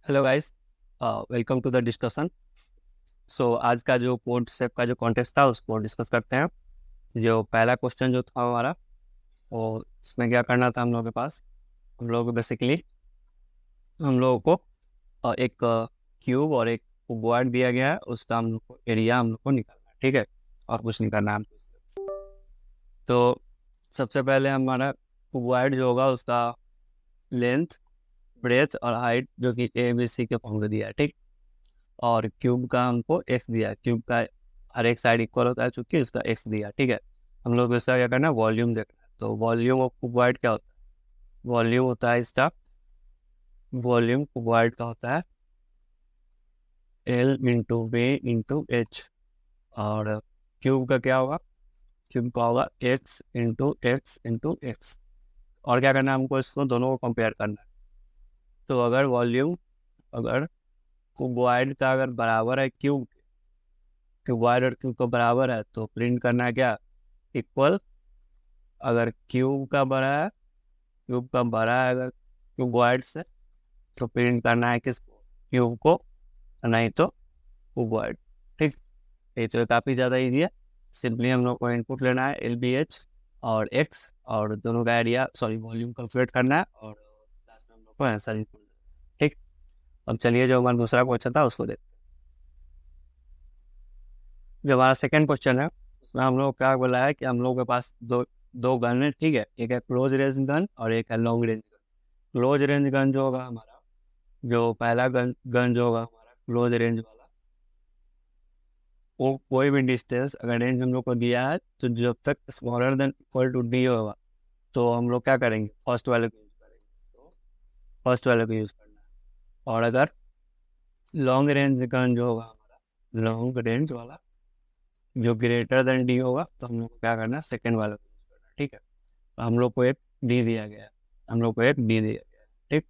Hello guys, welcome to the discussion. So आज का जो कोड सेप का जो कॉन्टेस्ट था उसको डिस्कस करते हैं। जो पहला क्वेश्चन जो था हमारा, वो उसमें क्या करना था हम लोगों के पास। हम लोग बेसिकली हम लोगों को एक क्यूब और एक क्यूबॉइड दिया गया है, उसका हम लोग को एरिया हम लोग को निकालना है, ठीक है। और कुछ नहीं करना है हमको इसमें। तो सबसे पहले हमारा क्यूबॉइड जो होगा उसका लेंथ, ब्रेथ और हाइट जो कि ए बी सी के फॉर्म में दिया है, ठीक। और क्यूब का हमको एक्स दिया है, क्यूब का हर एक साइड इक्वल होता है चूंकि उसका एक्स दिया, ठीक है। हम लोग इसका क्या करना है, वॉल्यूम देखना है। तो वॉल्यूम ऑफ क्यूबॉइड क्या होता है, वॉल्यूम होता है इसका, वॉल्यूम क्यूबॉइड का होता है l into v into h. और क्यूब का क्या होगा, क्यूब का होगा x into x into x. और क्या करना है हमको, इसको दोनों को कंपेयर करना है। तो अगर वॉल्यूम, अगर क्यूबॉइड का अगर बराबर है क्यूब, क्यूबॉइड और क्यूब का बराबर है तो प्रिंट करना है क्या, इक्वल। अगर क्यूब का बड़ा है, क्यूब का बड़ा है अगर क्यूबॉइड से, तो प्रिंट करना है किसको, क्यूब को, नहीं तो क्यूबॉइड, ठीक। ये तो काफ़ी ज़्यादा इजी है। सिंपली हम लोग को इनपुट लेना है एल बी एच और एक्स, और दोनों का एरिया सॉरी वॉल्यूम कैलकुलेट करना है, और लास्ट में हम लोग को आंसर इनपुट, ठीक। अब चलिए जो हमारा दूसरा क्वेश्चन था उसको देखते हैं। जो हमारा सेकंड क्वेश्चन है उसमें हम लोग क्या बोला है कि हम लोग के पास दो दो गन है, ठीक है। एक है क्लोज रेंज गन और एक है long range gun. Close range gun जो होगा हमारा, जो पहला गन गन जो होगा हमारा क्लोज रेंज वाला, वो कोई भी डिस्टेंस अगर रेंज हम लोग को दिया है तो जब तक smaller than equal to d होगा तो हम लोग क्या करेंगे, फर्स्ट वाले को यूज़ करेंगे। तो फर्स्ट वाले को यूज़ करना है। और अगर लॉन्ग रेंज गन जो होगा हमारा, लॉन्ग रेंज वाला जो ग्रेटर देन डी होगा तो हम लोग को क्या करना है, सेकेंड वाले को यूज़ करना है, ठीक है। तो हम लोग को एक डी दिया गया है, हम लोग को एक डी दिया गया है, ठीक।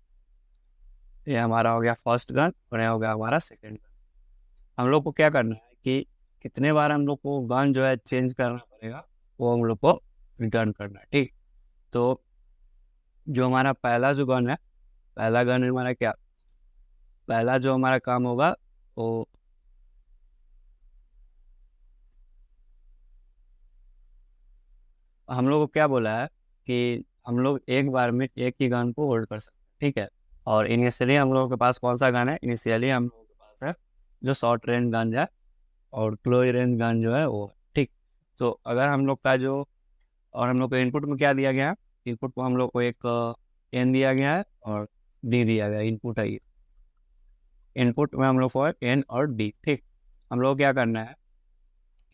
ये हमारा हो गया फर्स्ट गन और ये हो गया हमारा सेकेंड गन। हम लोग को क्या करना है कि कितने बार हम लोग को गन जो है चेंज करना पड़ेगा, वो हम लोग को रिटर्न करना है, ठीक। तो जो हमारा पहला जो गन है, पहला गन हमारा क्या, पहला जो हमारा काम होगा वो, हम लोग को क्या बोला है कि हम लोग एक बार में एक ही गन को होल्ड कर सकते हैं, ठीक है। और इनिशियली हम लोगों के पास कौन सा गन है, इनिशियली हम लोगों के पास है जो शॉर्ट रेंज गन है, और क्लोज रेंज गन जो है वो है, ठीक। तो अगर हम लोग का जो, और हम लोग को इनपुट में क्या दिया गया है, इनपुट को हम लोग को एक एन दिया गया है और डी दिया गया है, इनपुट है ये। इनपुट में हम लोग को एन और डी, ठीक। हम लोग क्या करना है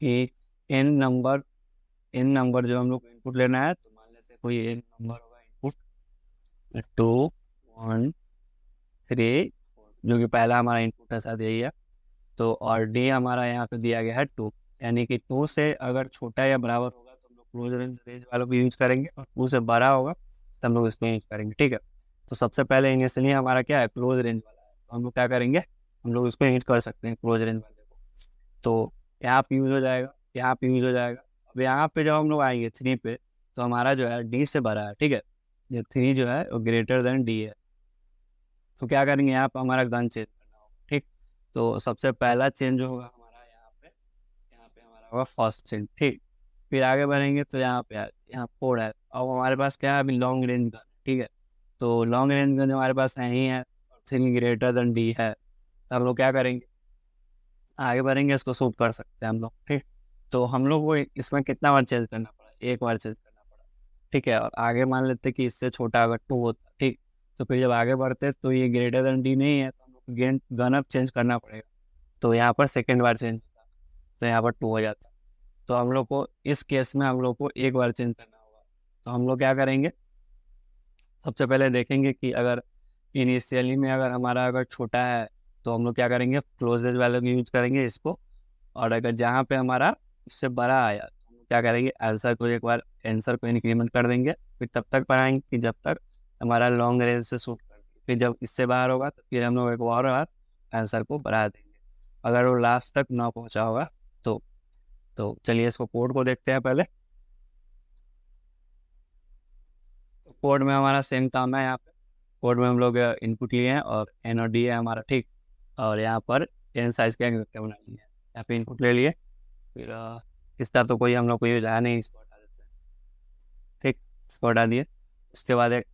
कि एन नंबर, एन नंबर जो हम लोग को इनपुट लेना है, तो मान लेते हैं कोई एन नंबर होगा इनपुट, 2 1 3 जो कि पहला हमारा इनपुट है, शायद यही है। तो और डी हमारा यहाँ पे दिया गया है 2, यानी कि 2 से अगर छोटा या बराबर होगा तो हम लोग क्लोज रेंज रेंज वालों को यूज करेंगे, और 2 से बड़ा होगा तो हम लोग इसको यूज करेंगे, ठीक है। तो सबसे पहले इनिशियली हमारा क्या है, क्लोज रेंज वाला है, तो हम लोग क्या करेंगे, हम लोग इसको यूज कर सकते हैं क्लोज रेंज वाले को। तो यहाँ पे यूज हो जाएगा, यहाँ पे यूज हो जाएगा। अब यहाँ पे जब हम लोग आएंगे 3 पे, तो हमारा जो है डी से बड़ा है, ठीक है। ये 3 जो है वो ग्रेटर देन डी है। तो क्या करेंगे, यहाँ पे हमारा गन चेंज करना होगा, ठीक। तो सबसे पहला चेंज जो होगा हमारा यहाँ पे हमारा होगा फर्स्ट चेंज, ठीक। फिर आगे बढ़ेंगे तो यहाँ पे यहाँ 4 है। अब हमारे पास क्या है, अभी लॉन्ग रेंज गन, ठीक है। तो लॉन्ग रेंज गन हमारे पास है ही है, 3 ग्रेटर देन डी है, तो हम लोग क्या करेंगे, आगे बढ़ेंगे, इसको शूट कर सकते हैं हम लोग, ठीक। तो हम लोग को इसमें कितना बार चेंज करना पड़ा, एक बार चेंज करना पड़ा, ठीक है। और आगे मान लेते कि इससे छोटा अगर 2 होता, ठीक। तो फिर जब आगे बढ़ते तो ये ग्रेटर देन डी नहीं है, तो हम लोग को गेन गन अप चेंज करना पड़ेगा। तो यहाँ पर सेकेंड बार चेंज होता, तो यहाँ पर 2 हो जाता। तो हम लोग को इस केस में हम लोग को एक बार चेंज करना होगा। तो हम लोग क्या करेंगे, सबसे पहले देखेंगे कि अगर इनिशियली में अगर हमारा अगर छोटा है तो हम लोग क्या करेंगे, क्लोजेज वाले को यूज करेंगे इसको। और अगर जहाँ पे हमारा उससे बड़ा आया तो हम लोग क्या करेंगे, आंसर को एक बार आंसर को इंक्रीमेंट कर देंगे। फिर तब तक बढ़ाएंगे कि जब तक हमारा लॉन्ग रेंज से शूट कर दे। फिर जब इससे बाहर होगा तो फिर हम लोग एक और बार आंसर को बढ़ा देंगे, अगर वो लास्ट तक ना पहुँचा होगा तो। तो चलिए इसको कोड को देखते हैं पहले। तो कोड में हमारा सेम काम है यहाँ पे। कोड में हम लोग इनपुट लिए हैं और एन और डी है हमारा, ठीक। और यहाँ पर एन साइज का एक वेक्टर बना लिया है, यहाँ पे इनपुट ले लिए। फिर इसका तो कोई हम लोग को यूज आया नहीं, इसको हटा देते हैं, ठीक। इसको हटा दिए। उसके बाद एक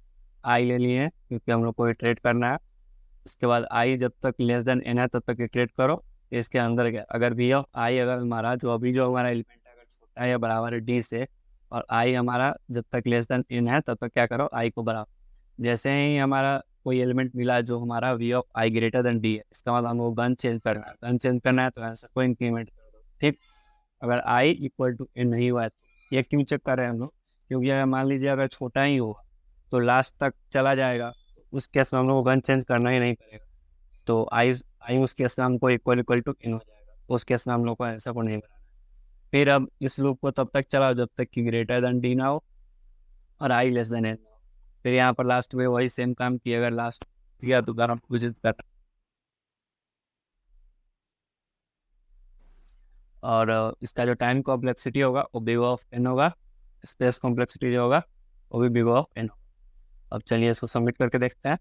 आई ले लिए हैं क्योंकि हम लोग को इटरेट करना है। उसके बाद आई जब तक लेस देन एन है तब तक इटरेट करो। इसके अंदर क्या, अगर वी ऑफ आई अगर हमारा जो हमारा एलिमेंट है अगर छोटा है या बराबर है डी से, और आई हमारा जब तक लेस देन एन है तब तक क्या करो, आई को बराबर। जैसे ही हमारा कोई एलिमेंट मिला जो हमारा v of i greater than d है, इसका मतलब हमको गन चेंज करना है। गन चेंज करना है तो आंसर को इंक्रीमेंट कर दो, ठीक। अगर आई इक्वल टू एन नहीं हुआ है तो ये क्यों चेक कर रहे हैं हम लोग, क्योंकि अगर मान लीजिए अगर छोटा ही होगा तो लास्ट तक चला जाएगा, उस केस में हम लोग को गन चेंज करना ही नहीं पड़ेगा। तो आई आई उस केस में हमको इक्वल इक्वल टू इन हो जाएगा, उस केस में हम लोग को आंसर को नहीं बनाना है। फिर अब इस लूप को तब तक चलाओ जब तक कि ग्रेटर देन डी ना हो और आई लेस देन एन ना हो। फिर यहाँ पर लास्ट में वही सेम काम किया, अगर लास्ट किया तो दोबारा विजिट करना। और इसका जो टाइम कॉम्प्लेक्सिटी होगा वो बिग ऑफ एन होगा, स्पेस कॉम्प्लेक्सिटी जो होगा वो भी बिग ऑफ एन होगा। अब चलिए इसको सबमिट करके देखते हैं।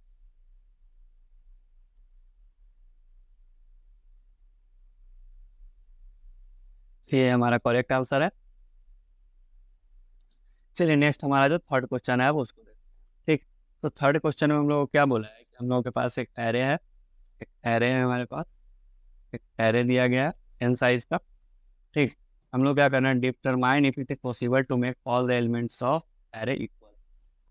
ये हमारा करेक्ट आंसर है। चलिए नेक्स्ट हमारा जो थर्ड क्वेश्चन है वो उसको देखते हैं, ठीक। तो थर्ड क्वेश्चन में हम लोग को क्या बोला है कि हम लोगों के पास एक एरे है, एक एरे है हमारे पास, एक एरे दिया गया है एन साइज का, ठीक। हम लोग क्या करना है, determine if it is possible to make all the elements of array equal.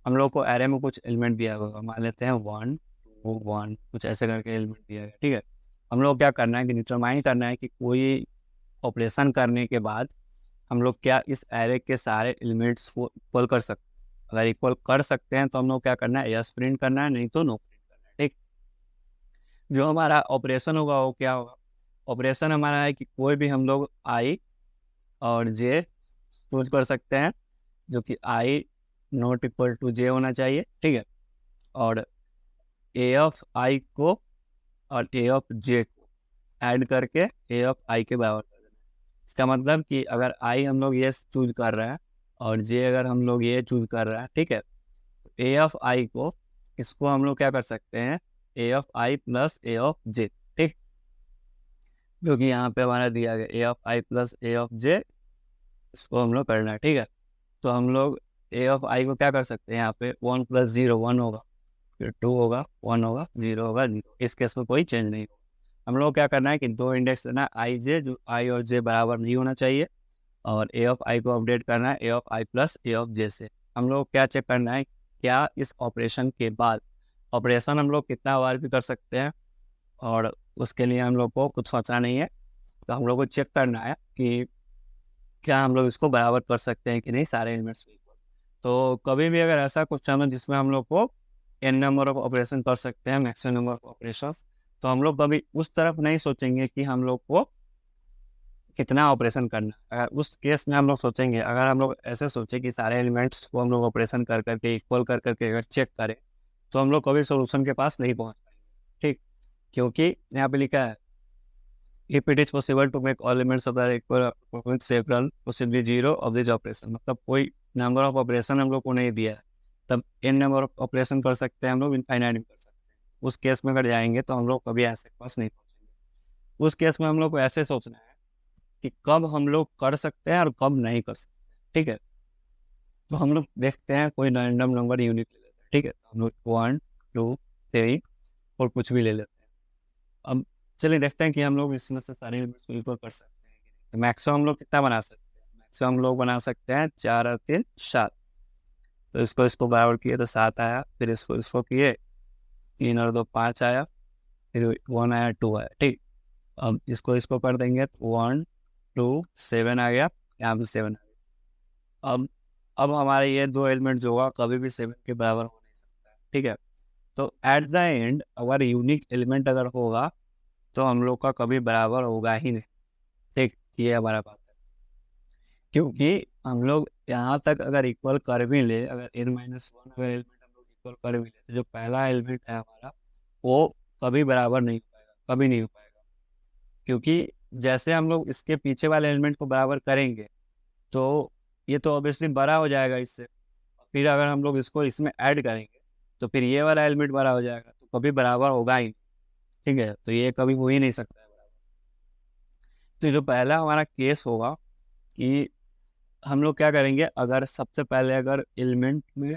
हम लोग को एरे में कुछ एलिमेंट दिया होगा, मान लेते हैं 1 2 1 कुछ ऐसे करके एलिमेंट दिया गया, ठीक है। हम लोग क्या करना है कि डिटरमाइन करना है कि कोई ऑपरेशन करने के बाद हम लोग क्या इस एरे के सारे एलिमेंट्स को इक्वल कर सकते हैं। अगर इक्वल कर सकते हैं तो हम लोग क्या करना है, यस प्रिंट करना है, नहीं तो नो प्रिंट करना है, ठीक। जो हमारा ऑपरेशन होगा वो क्या होगा, ऑपरेशन हमारा है कि कोई भी हम लोग आई और जे चूज कर सकते हैं, जो कि आई नॉट इक्वल टू जे होना चाहिए, ठीक है। और ए ऑफ आई को और ए ऑफ जे को ऐड करके ए ऑफ आई के बराबर कर देना है। इसका मतलब कि अगर आई हम लोग ये चूज कर रहे हैं और जे अगर हम लोग ये चूज कर रहे हैं, ठीक है, तो ए ऑफ आई को इसको हम लोग क्या कर सकते हैं, A of I plus A of J, ठीक। जो कि यहाँ पे हमारा दिया गया A of I plus A of J, इसको हम लोग करना है, ठीक है। तो हम लोग ए ऑफ आई को क्या कर सकते हैं, यहाँ पे 1 + 0 1 होगा, फिर 2 होगा 1 होगा 0 होगा 0, इस केस में कोई चेंज नहीं होगा। हम लोग क्या करना है कि दो इंडेक्स देना आई जे, जो आई और जे बराबर नहीं होना चाहिए, और ए ऑफ आई को अपडेट करना है A of I plus A of J से। हम लोग क्या चेक करना है, क्या इस ऑपरेशन के बाद ऑपरेशन हम लोग कितना बार भी कर सकते हैं, और उसके लिए हम लोग को कुछ सोचना नहीं है। तो हम लोग को चेक करना है कि क्या हम लोग इसको बराबर कर सकते हैं कि नहीं सारे एलिमेंट्स को इक्वल। तो कभी भी अगर ऐसा क्वेश्चन हो जिसमें हम लोग को एन नंबर ऑफ ऑपरेशन कर सकते हैं, मैक्सिमम नंबर ऑफ ऑपरेशंस, तो हम लोग कभी उस तरफ नहीं सोचेंगे कि हम लोग को कितना ऑपरेशन करना है। अगर उस केस में हम लोग सोचेंगे, अगर हम लोग ऐसे सोचे कि सारे एलिमेंट्स को हम लोग ऑपरेशन कर करके इक्वल कर करके अगर चेक करें, तो हम लोग कभी सोल्यूशन के पास नहीं पहुंच पाएंगे, ठीक। क्योंकि यहाँ पे लिखा है if it is possible to make all elements of the equal with several possibly zero of this operation, मतलब कोई नंबर ऑफ ऑपरेशन हम लोग को नहीं दिया है, तब एन नंबर ऑफ ऑपरेशन कर सकते हैं हम लोग, इनफाइनाइट भी कर सकते हैं। उस केस में अगर जाएंगे तो हम लोग कभी ऐसे पास नहीं पहुंचेंगे। उस केस में हम लोग को ऐसे सोचना है कि कब हम लोग कर सकते हैं और कब नहीं कर सकते, ठीक है। तो हम लोग देखते हैं कोई रैंडम नंबर यूनिट ले लेते हैं, ठीक है। तो हम लोग 1 2 3 और कुछ भी ले लेते हैं। अब चलिए देखते हैं कि हम लोग इसमें से सारे एलिमेंट्स को इक्वल कर सकते हैं कि नहीं। तो मैक्सिमम हम लोग कितना बना सकते हैं, मैक्सिमम हम लोग बना सकते हैं 4 और 3 7। तो इसको इसको बराबर किए तो 7 आया, फिर इसको इसको किए 3 और 2 5 आया, फिर 1 आया 2 आया, ठीक। अब इसको इसको कर देंगे तो 1 2 7 आ गया, यहाँ पे 7 आ गया। अब हमारे ये दो एलिमेंट जो होगा कभी भी 7 के बराबर हो नहीं सकता है, ठीक है। तो एट द एंड अगर यूनिक एलिमेंट अगर होगा तो हम लोग का कभी बराबर होगा ही नहीं, ठीक। ये हमारा बात है, क्योंकि हम लोग यहाँ तक अगर इक्वल कर भी ले, अगर n-1 अगर एलिमेंट हम लोग इक्वल कर भी ले, तो जो पहला एलिमेंट है हमारा वो कभी बराबर नहीं हो पाएगा, कभी नहीं हो पाएगा। क्योंकि जैसे हम लोग इसके पीछे वाले एलिमेंट को बराबर करेंगे तो ये तो ऑब्वियसली बड़ा हो जाएगा इससे, फिर अगर हम लोग इसको इसमें ऐड करेंगे तो फिर ये वाला एलिमेंट बड़ा हो जाएगा, तो कभी बराबर होगा ही नहीं। ठीक है, तो ये कभी हो ही नहीं सकता है बराबर। तो जो पहला हमारा केस होगा कि हम लोग क्या करेंगे, अगर सबसे पहले अगर एलिमेंट में,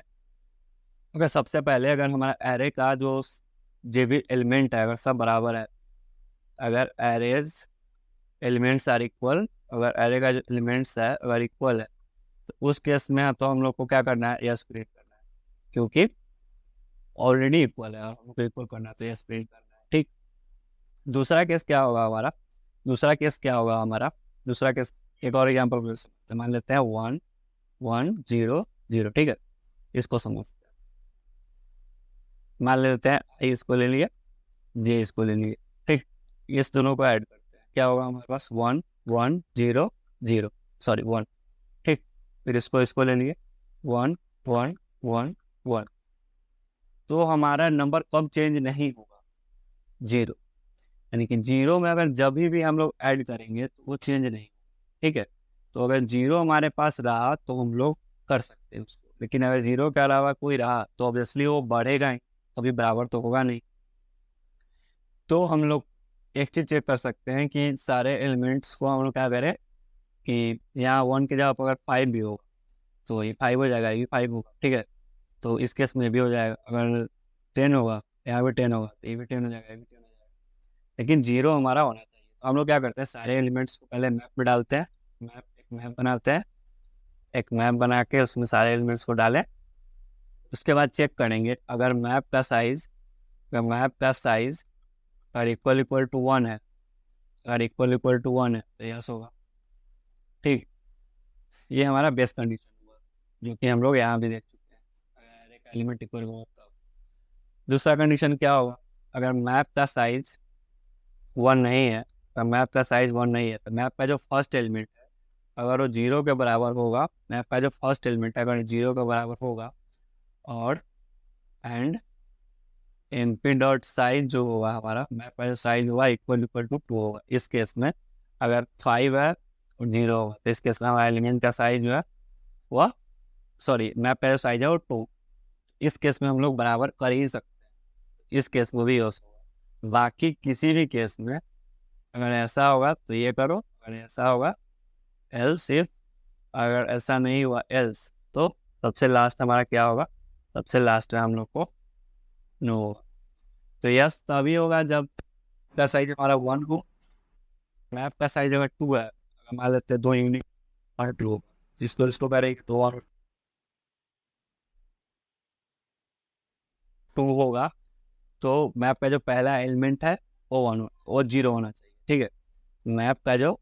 अगर सबसे पहले अगर हमारा एरे का जो भी एलिमेंट है अगर सब बराबर है, अगर एरेज एलिमेंट्स आर इक्वल, अगर एरे का जो एलिमेंट्स है अगर इक्वल है, तो उस केस में तो हम लोग को क्या करना है, यस प्रिंट करना है, क्योंकि ऑलरेडी इक्वल है और हमको इक्वल करना है, तो यस प्रिंट करना है। ठीक, दूसरा केस क्या होगा हमारा, दूसरा केस क्या होगा हमारा, दूसरा केस एक और एग्जाम्पल समझते हैं। मान लेते हैं 1 1 0 0। ठीक है, इसको समझते हैं। मान लेते हैं आई इसको ले लिए, जे इसको ले लिए। ठीक, इस दोनों को ऐड करते हैं, क्या होगा हमारे पास 1 1 0 0, सॉरी 1। ठीक, फिर इसको ले लिए 1 1 1 1। तो हमारा नंबर कब चेंज नहीं होगा, 0। यानी कि 0 में अगर जब भी हम लोग ऐड करेंगे तो वो चेंज नहीं। ठीक है, तो अगर 0 हमारे पास रहा तो हम लोग कर सकते हैं उसको, लेकिन अगर 0 के अलावा कोई रहा तो ऑब्वियसली वो बढ़ेगा ही, कभी बराबर तो होगा नहीं। तो हम लोग एक चीज़ चेक कर सकते हैं कि सारे एलिमेंट्स को हम लोग क्या करें कि यहाँ 1 की जगह पर अगर 5 भी होगा तो ये 5 हो जाएगा, ये 5 होगा। ठीक है, तो इस केस में भी हो जाएगा। अगर 10 होगा, यहाँ भी 10 होगा, तो ये भी 10 हो जाएगा, ये भी 10 हो जाएगा। लेकिन 0 हमारा होना चाहिए। तो हम लोग क्या करते हैं, सारे एलिमेंट्स को पहले मैप में डालते हैं, एक मैप बनाते हैं, एक मैप बना के उसमें सारे एलिमेंट्स को डालें। उसके बाद चेक करेंगे अगर मैप का साइज अगर इक्वल टू 1 है, अगर इक्वल टू 1 है तो यस होगा। ठीक, ये हमारा बेस्ट कंडीशन हुआ, जो कि हम लोग यहाँ भी देख चुके हैं, अगर एक एलिमेंट इक्वल होगा तब। दूसरा कंडीशन क्या होगा, अगर मैप का साइज 1 नहीं है, तो मैप का साइज 1 नहीं है, तो मैप का जो फर्स्ट एलिमेंट है अगर वो 0 के बराबर होगा, मैप का जो फर्स्ट एलिमेंट है अगर 0 के बराबर होगा, और एंड एनपी डॉट साइज जो होगा हमारा मैप का जो साइज होगा इक्वल टू 2 होगा। इस केस में अगर 5 है और 0 होगा, तो इस केस में हमारा एलिमेंट का साइज जो है वह, सॉरी मैप का जो साइज है वो 2। इस केस में हम लोग बराबर कर ही सकते हैं, इस केस में भी यूज होगा। बाकी किसी भी केस में अगर ऐसा होगा तो ये करो, अगर ऐसा होगा एल्स, इफ अगर ऐसा नहीं हुआ एल्स, तो सबसे लास्ट हमारा क्या होगा, सबसे लास्ट में हम लोग को नो होगा। तो यस तभी होगा जब का साइज हमारा 1 हो, मैप का साइज अगर 2 है, अगर मान लेते हैं 2 यूनिट और 2 होगा, इसको करेंगे तो 1 2 होगा, तो मैप का जो पहला एलिमेंट है वो 1 वो 0 होना चाहिए। ठीक है, मैप का जो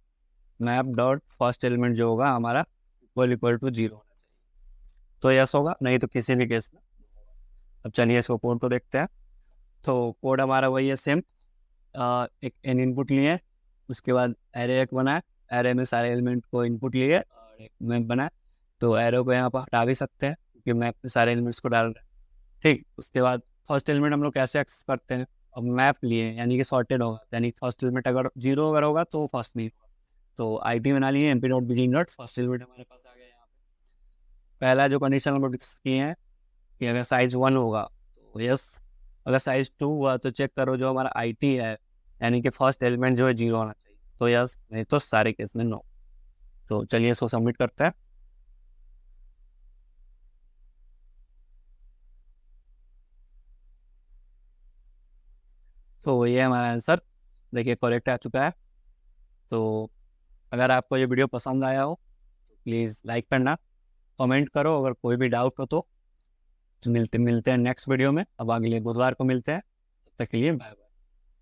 मैप डॉट फर्स्ट एलिमेंट जो होगा हमारा इक्वल टू 0 होना चाहिए, तो यस होगा, नहीं तो किसी भी केस में। अब चलिए इसको कोड को देखते हैं। तो कोड हमारा वही है सेम, एक एन इनपुट लिए, उसके बाद एरे एक बनाए, एरे में सारे एलिमेंट को इनपुट लिए और एक मैप बनाए। तो एरे को यहाँ पर हटा भी सकते हैं क्योंकि मैप में सारे एलिमेंट्स को डाल रहे हैं। ठीक, उसके बाद फर्स्ट एलिमेंट हम लोग कैसे एक्सेस करते हैं, अब मैप लिए यानी कि सॉर्टेड होगा, यानी फर्स्ट एलिमेंट अगर 0 अगर होगा तो फर्स्ट में ही होगा। तो आईटी बना लिए MP dot begin dot first element हमारे पास आ गया। यहाँ पे पहला जो कंडीशन हम लोग डिस्कस किए हैं कि अगर साइज 1 होगा तो यस, अगर साइज 2 हुआ तो चेक करो जो हमारा आईटी है यानी कि फर्स्ट एलिमेंट जो है 0 होना चाहिए, तो यस, नहीं तो सारे केस में नो। तो चलिए इसको सबमिट करते हैं। तो ये हमारा आंसर देखिए करेक्ट आ चुका है। तो अगर आपको ये वीडियो पसंद आया हो तो प्लीज़ लाइक करना, कमेंट करो, अगर कोई भी डाउट हो तो मिलते हैं नेक्स्ट वीडियो में। अब अगले बुधवार को मिलते हैं, तब तक के लिए बाय बाय।